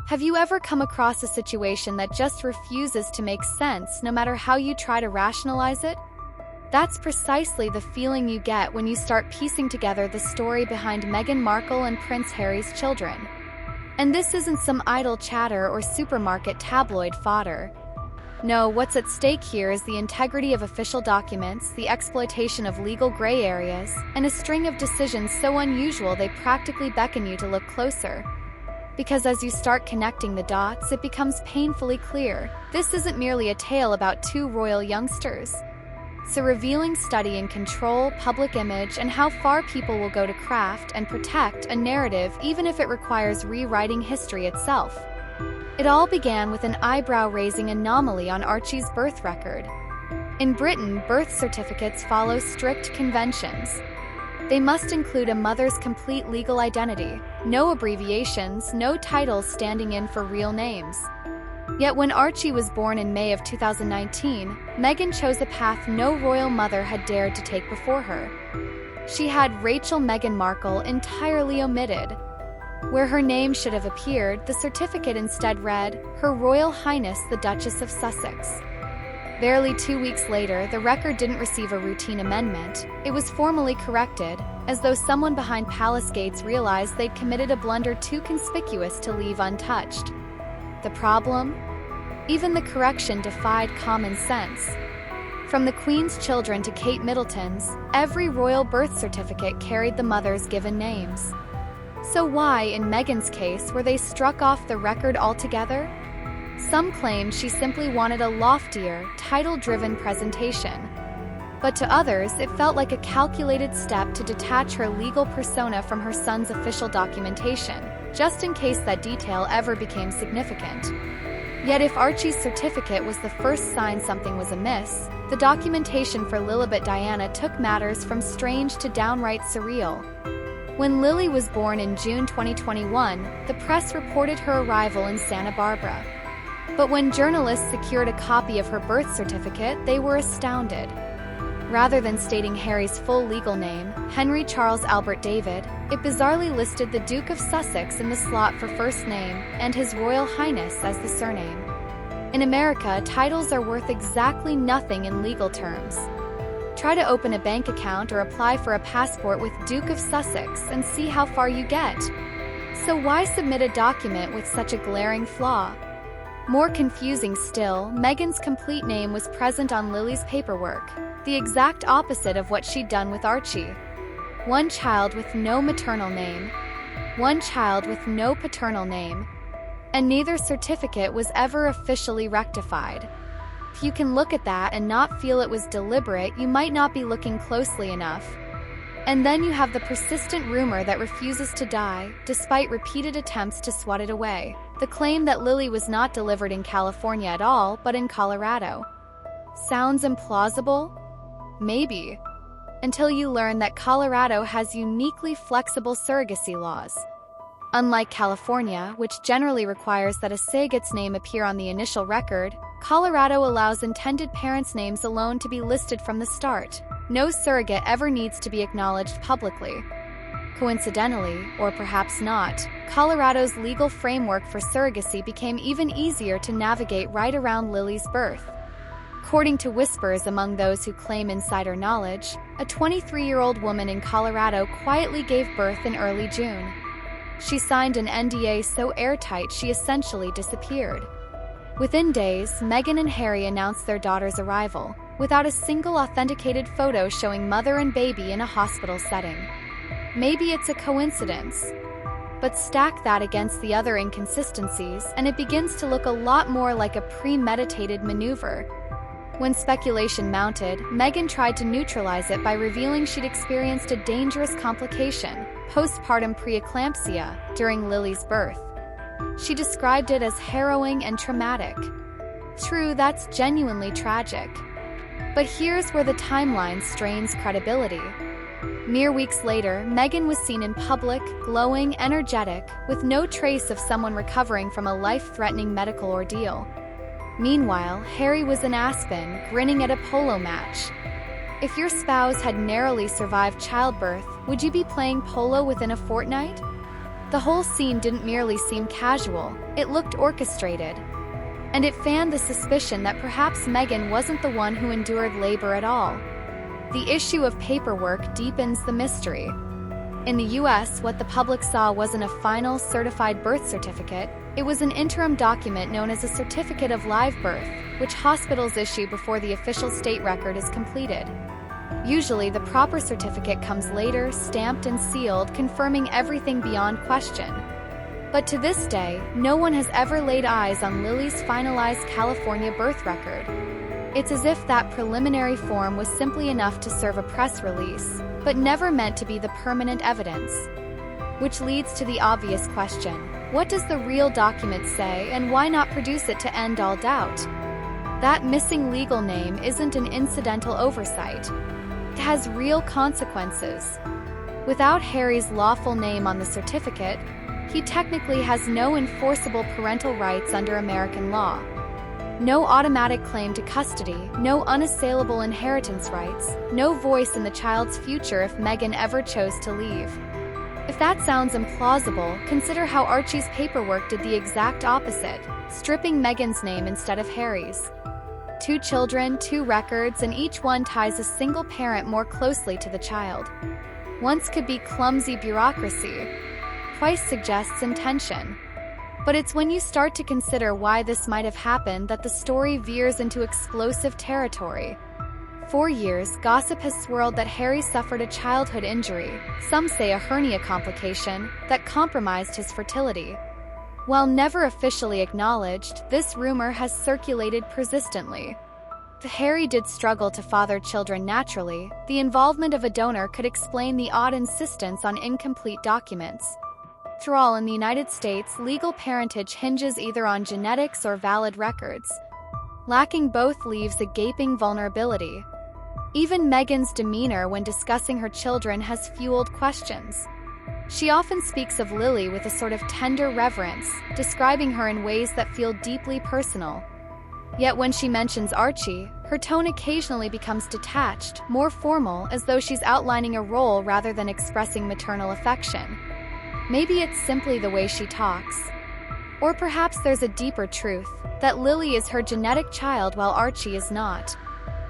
Have you ever come across a situation that just refuses to make sense no matter how you try to rationalize it? That's precisely the feeling you get when you start piecing together the story behind Meghan Markle and Prince Harry's children. And this isn't some idle chatter or supermarket tabloid fodder. No, what's at stake here is the integrity of official documents, the exploitation of legal gray areas, and a string of decisions so unusual they practically beckon you to look closer. Because as you start connecting the dots, it becomes painfully clear. This isn't merely a tale about two royal youngsters. It's a revealing study in control, public image, and how far people will go to craft and protect a narrative even if it requires rewriting history itself. It all began with an eyebrow-raising anomaly on Archie's birth record. In Britain, birth certificates follow strict conventions. They must include a mother's complete legal identity, no abbreviations, no titles standing in for real names. Yet when Archie was born in May of 2019, Meghan chose a path no royal mother had dared to take before her. She had Rachel Meghan Markle entirely omitted. Where her name should have appeared, the certificate instead read, Her Royal Highness the Duchess of Sussex. Barely 2 weeks later, the record didn't receive a routine amendment. It was formally corrected, as though someone behind palace gates realized they'd committed a blunder too conspicuous to leave untouched. The problem? Even the correction defied common sense. From the Queen's children to Kate Middleton's, every royal birth certificate carried the mother's given names. So why, in Meghan's case, were they struck off the record altogether? Some claim she simply wanted a loftier, title-driven presentation. But to others, it felt like a calculated step to detach her legal persona from her son's official documentation, just in case that detail ever became significant. Yet if Archie's certificate was the first sign something was amiss, the documentation for Lilibet Diana took matters from strange to downright surreal. When Lily was born in June 2021, the press reported her arrival in Santa Barbara. But when journalists secured a copy of her birth certificate, they were astounded. Rather than stating Harry's full legal name, Henry Charles Albert David, it bizarrely listed the Duke of Sussex in the slot for first name and His Royal Highness as the surname. In America, titles are worth exactly nothing in legal terms. Try to open a bank account or apply for a passport with Duke of Sussex and see how far you get. So why submit a document with such a glaring flaw? More confusing still, Meghan's complete name was present on Lily's paperwork, the exact opposite of what she'd done with Archie. One child with no maternal name, one child with no paternal name, and neither certificate was ever officially rectified. If you can look at that and not feel it was deliberate, you might not be looking closely enough. And then you have the persistent rumor that refuses to die, despite repeated attempts to swat it away. The claim that Lily was not delivered in California at all, but in Colorado. Sounds implausible? Maybe. Until you learn that Colorado has uniquely flexible surrogacy laws. Unlike California, which generally requires that a surrogate's name appear on the initial record, Colorado allows intended parents' names alone to be listed from the start. No surrogate ever needs to be acknowledged publicly. Coincidentally, or perhaps not, Colorado's legal framework for surrogacy became even easier to navigate right around Lily's birth. According to whispers among those who claim insider knowledge, a 23-year-old woman in Colorado quietly gave birth in early June. She signed an NDA so airtight she essentially disappeared. Within days, Meghan and Harry announced their daughter's arrival, without a single authenticated photo showing mother and baby in a hospital setting. Maybe it's a coincidence. But stack that against the other inconsistencies, and it begins to look a lot more like a premeditated maneuver. When speculation mounted, Meghan tried to neutralize it by revealing she'd experienced a dangerous complication, postpartum preeclampsia, during Lily's birth. She described it as harrowing and traumatic. True, that's genuinely tragic. But here's where the timeline strains credibility. Mere weeks later, Meghan was seen in public, glowing, energetic, with no trace of someone recovering from a life-threatening medical ordeal. Meanwhile, Harry was in Aspen, grinning at a polo match. If your spouse had narrowly survived childbirth, would you be playing polo within a fortnight? The whole scene didn't merely seem casual, it looked orchestrated. And it fanned the suspicion that perhaps Meghan wasn't the one who endured labor at all. The issue of paperwork deepens the mystery. In the US, what the public saw wasn't a final, certified birth certificate, it was an interim document known as a certificate of live birth, which hospitals issue before the official state record is completed. Usually, the proper certificate comes later, stamped and sealed, confirming everything beyond question. But to this day, no one has ever laid eyes on Lily's finalized California birth record. It's as if that preliminary form was simply enough to serve a press release, but never meant to be the permanent evidence. Which leads to the obvious question: what does the real document say, and why not produce it to end all doubt? That missing legal name isn't an incidental oversight. It has real consequences. Without Harry's lawful name on the certificate, he technically has no enforceable parental rights under American law. No automatic claim to custody, no unassailable inheritance rights, no voice in the child's future if Meghan ever chose to leave. If that sounds implausible, consider how Archie's paperwork did the exact opposite, stripping Meghan's name instead of Harry's. 2 children, 2 records, and each one ties a single parent more closely to the child. Once could be clumsy bureaucracy, twice suggests intention. But it's when you start to consider why this might have happened that the story veers into explosive territory. For years, gossip has swirled that Harry suffered a childhood injury, some say a hernia complication, that compromised his fertility. While never officially acknowledged, this rumor has circulated persistently. If Harry did struggle to father children naturally, the involvement of a donor could explain the odd insistence on incomplete documents. After all, in the United States, legal parentage hinges either on genetics or valid records. Lacking both leaves a gaping vulnerability. Even Meghan's demeanor when discussing her children has fueled questions. She often speaks of Lily with a sort of tender reverence, describing her in ways that feel deeply personal. Yet when she mentions Archie, her tone occasionally becomes detached, more formal, as though she's outlining a role rather than expressing maternal affection. Maybe it's simply the way she talks. Or perhaps there's a deeper truth, that Lily is her genetic child while Archie is not.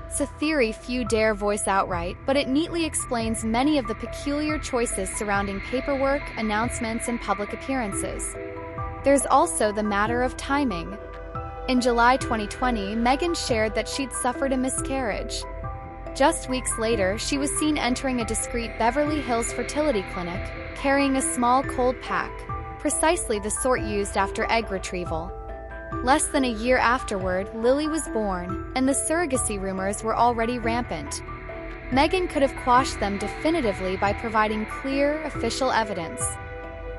It's a theory few dare voice outright, but it neatly explains many of the peculiar choices surrounding paperwork, announcements, and public appearances. There's also the matter of timing. In July 2020, Meghan shared that she'd suffered a miscarriage. Just weeks later, she was seen entering a discreet Beverly Hills fertility clinic, carrying a small cold pack, precisely the sort used after egg retrieval. Less than a year afterward, Lily was born, and the surrogacy rumors were already rampant. Meghan could have quashed them definitively by providing clear, official evidence.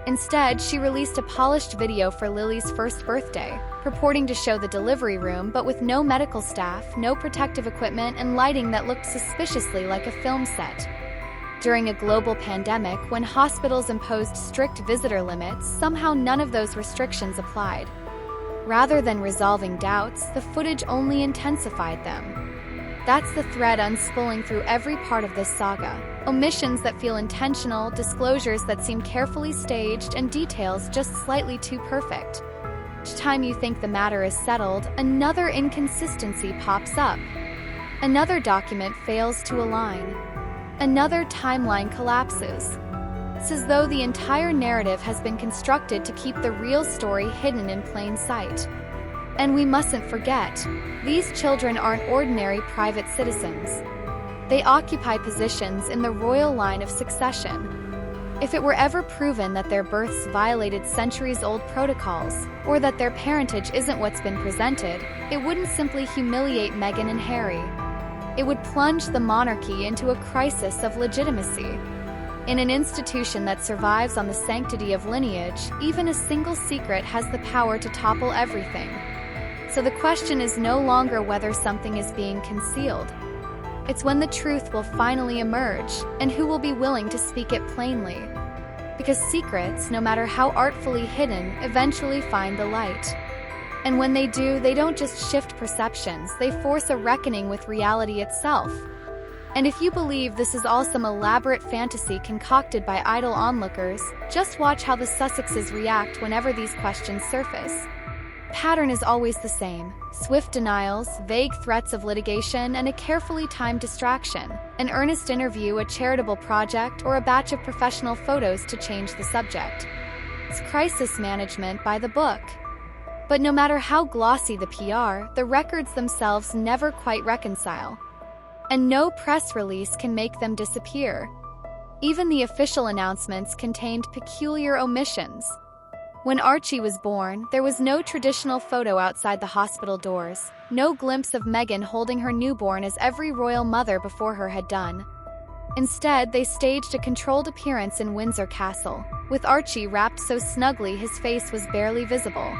Instead, she released a polished video for Lily's first birthday, purporting to show the delivery room but with no medical staff, no protective equipment, and lighting that looked suspiciously like a film set. During a global pandemic, when hospitals imposed strict visitor limits, somehow none of those restrictions applied. Rather than resolving doubts, the footage only intensified them. That's the thread unspooling through every part of this saga. Omissions that feel intentional, disclosures that seem carefully staged, and details just slightly too perfect. Each time you think the matter is settled, another inconsistency pops up. Another document fails to align. Another timeline collapses. It's as though the entire narrative has been constructed to keep the real story hidden in plain sight. And we mustn't forget, these children aren't ordinary private citizens. They occupy positions in the royal line of succession. If it were ever proven that their births violated centuries-old protocols, or that their parentage isn't what's been presented, it wouldn't simply humiliate Meghan and Harry. It would plunge the monarchy into a crisis of legitimacy. In an institution that survives on the sanctity of lineage, even a single secret has the power to topple everything. So the question is no longer whether something is being concealed. It's when the truth will finally emerge, and who will be willing to speak it plainly. Because secrets, no matter how artfully hidden, eventually find the light. And when they do, they don't just shift perceptions, they force a reckoning with reality itself. And if you believe this is all some elaborate fantasy concocted by idle onlookers, just watch how the Sussexes react whenever these questions surface. Pattern is always the same: swift denials, vague threats of litigation, and a carefully timed distraction, an earnest interview, a charitable project, or a batch of professional photos to change the subject. It's crisis management by the book. But no matter how glossy the PR, the records themselves never quite reconcile. And no press release can make them disappear. Even the official announcements contained peculiar omissions. When Archie was born, there was no traditional photo outside the hospital doors, no glimpse of Meghan holding her newborn as every royal mother before her had done. Instead, they staged a controlled appearance in Windsor Castle, with Archie wrapped so snugly his face was barely visible.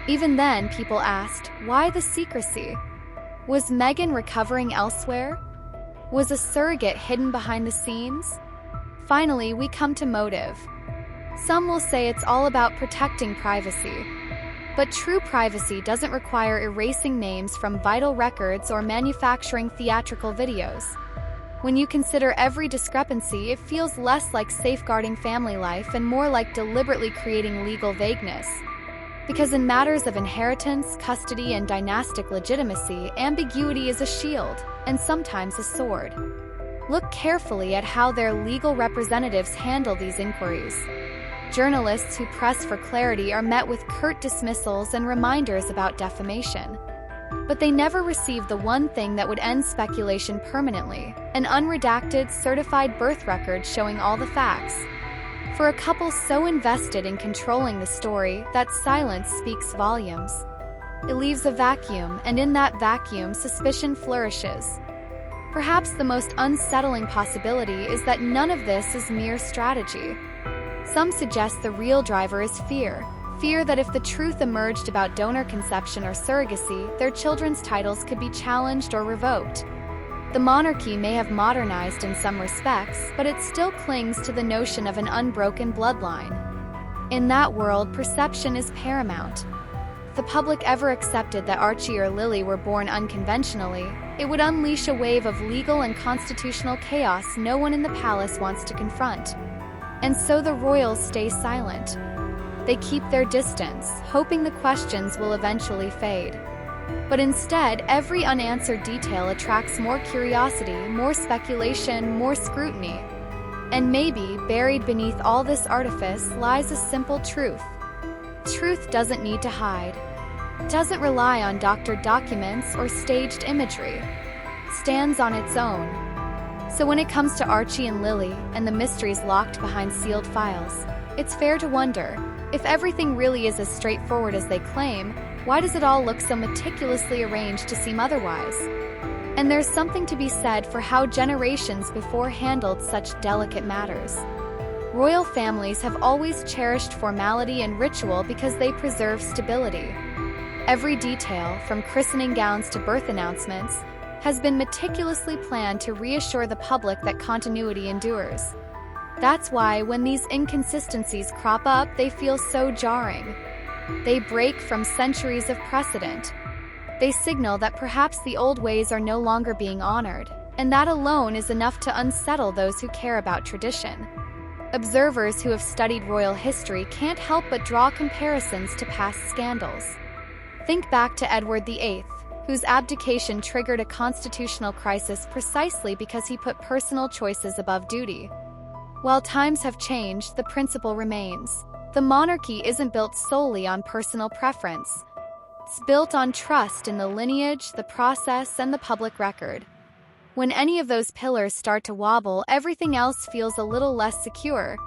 Even then, people asked, why the secrecy? Was Meghan recovering elsewhere? Was a surrogate hidden behind the scenes? Finally, we come to motive. Some will say it's all about protecting privacy. But true privacy doesn't require erasing names from vital records or manufacturing theatrical videos. When you consider every discrepancy, it feels less like safeguarding family life and more like deliberately creating legal vagueness. Because in matters of inheritance, custody, and dynastic legitimacy, ambiguity is a shield, and sometimes a sword. Look carefully at how their legal representatives handle these inquiries. Journalists who press for clarity are met with curt dismissals and reminders about defamation. But they never receive the one thing that would end speculation permanently: an unredacted, certified birth record showing all the facts. For a couple so invested in controlling the story, that silence speaks volumes. It leaves a vacuum, and in that vacuum, suspicion flourishes. Perhaps the most unsettling possibility is that none of this is mere strategy. Some suggest the real driver is fear. Fear that if the truth emerged about donor conception or surrogacy, their children's titles could be challenged or revoked. The monarchy may have modernized in some respects, but it still clings to the notion of an unbroken bloodline. In that world, perception is paramount. If the public ever accepted that Archie or Lily were born unconventionally, it would unleash a wave of legal and constitutional chaos no one in the palace wants to confront. And so the royals stay silent. They keep their distance, hoping the questions will eventually fade. But instead, every unanswered detail attracts more curiosity, more speculation, more scrutiny. And maybe, buried beneath all this artifice, lies a simple truth. Truth doesn't need to hide. It doesn't rely on doctored documents or staged imagery. It stands on its own. So when it comes to Archie and Lily, and the mysteries locked behind sealed files, it's fair to wonder, if everything really is as straightforward as they claim, why does it all look so meticulously arranged to seem otherwise? And there's something to be said for how generations before handled such delicate matters. Royal families have always cherished formality and ritual because they preserve stability. Every detail, from christening gowns to birth announcements, has been meticulously planned to reassure the public that continuity endures. That's why, when these inconsistencies crop up, they feel so jarring. They break from centuries of precedent. They signal that perhaps the old ways are no longer being honored, and that alone is enough to unsettle those who care about tradition. Observers who have studied royal history can't help but draw comparisons to past scandals. Think back to Edward VIII, whose abdication triggered a constitutional crisis precisely because he put personal choices above duty. While times have changed, the principle remains. The monarchy isn't built solely on personal preference. It's built on trust in the lineage, the process, and the public record. When any of those pillars start to wobble, everything else feels a little less secure.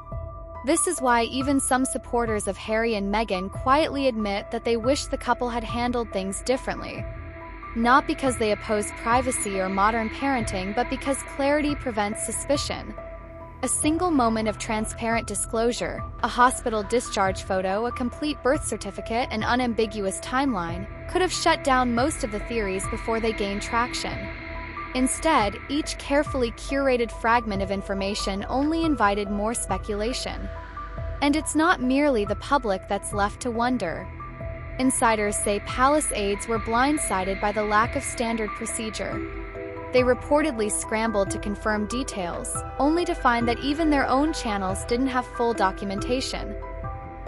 This is why even some supporters of Harry and Meghan quietly admit that they wish the couple had handled things differently. Not because they oppose privacy or modern parenting, but because clarity prevents suspicion. A single moment of transparent disclosure, a hospital discharge photo, a complete birth certificate, an unambiguous timeline, could have shut down most of the theories before they gained traction. Instead, each carefully curated fragment of information only invited more speculation. And it's not merely the public that's left to wonder. Insiders say palace aides were blindsided by the lack of standard procedure. They reportedly scrambled to confirm details, only to find that even their own channels didn't have full documentation.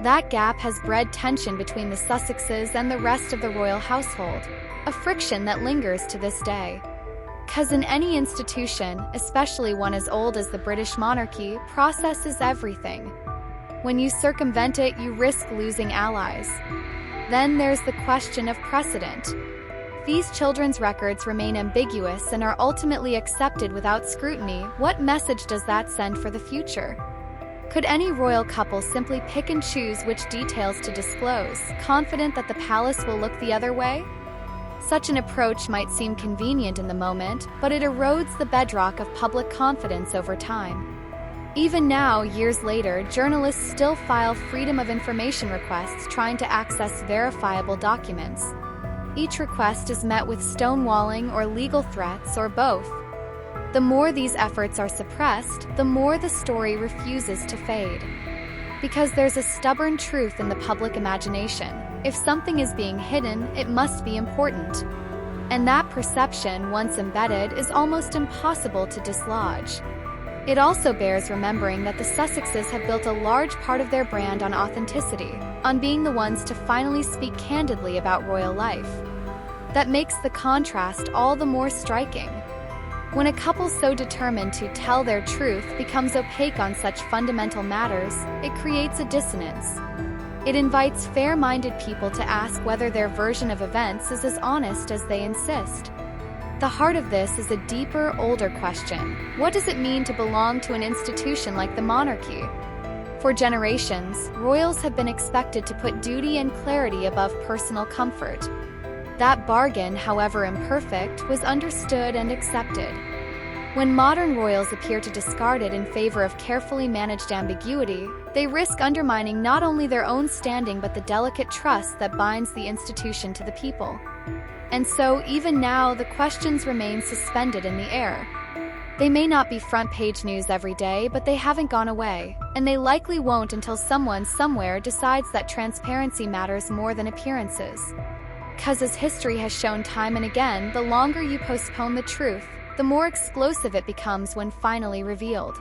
That gap has bred tension between the Sussexes and the rest of the royal household, a friction that lingers to this day. 'Cause in any institution, especially one as old as the British monarchy, process is everything. When you circumvent it, you risk losing allies. Then there's the question of precedent. These children's records remain ambiguous and are ultimately accepted without scrutiny. What message does that send for the future? Could any royal couple simply pick and choose which details to disclose, confident that the palace will look the other way? Such an approach might seem convenient in the moment, but it erodes the bedrock of public confidence over time. Even now, years later, journalists still file freedom of information requests trying to access verifiable documents. Each request is met with stonewalling or legal threats or both. The more these efforts are suppressed, the more the story refuses to fade. Because there's a stubborn truth in the public imagination: if something is being hidden, it must be important. And that perception, once embedded, is almost impossible to dislodge. It also bears remembering that the Sussexes have built a large part of their brand on authenticity, on being the ones to finally speak candidly about royal life. That makes the contrast all the more striking. When a couple so determined to tell their truth becomes opaque on such fundamental matters, it creates a dissonance. It invites fair-minded people to ask whether their version of events is as honest as they insist. The heart of this is a deeper, older question. What does it mean to belong to an institution like the monarchy? For generations, royals have been expected to put duty and clarity above personal comfort. That bargain, however imperfect, was understood and accepted. When modern royals appear to discard it in favor of carefully managed ambiguity, they risk undermining not only their own standing but the delicate trust that binds the institution to the people. And so, even now, the questions remain suspended in the air. They may not be front-page news every day, but they haven't gone away, and they likely won't until someone somewhere decides that transparency matters more than appearances. 'Cause as history has shown time and again, the longer you postpone the truth, the more explosive it becomes when finally revealed.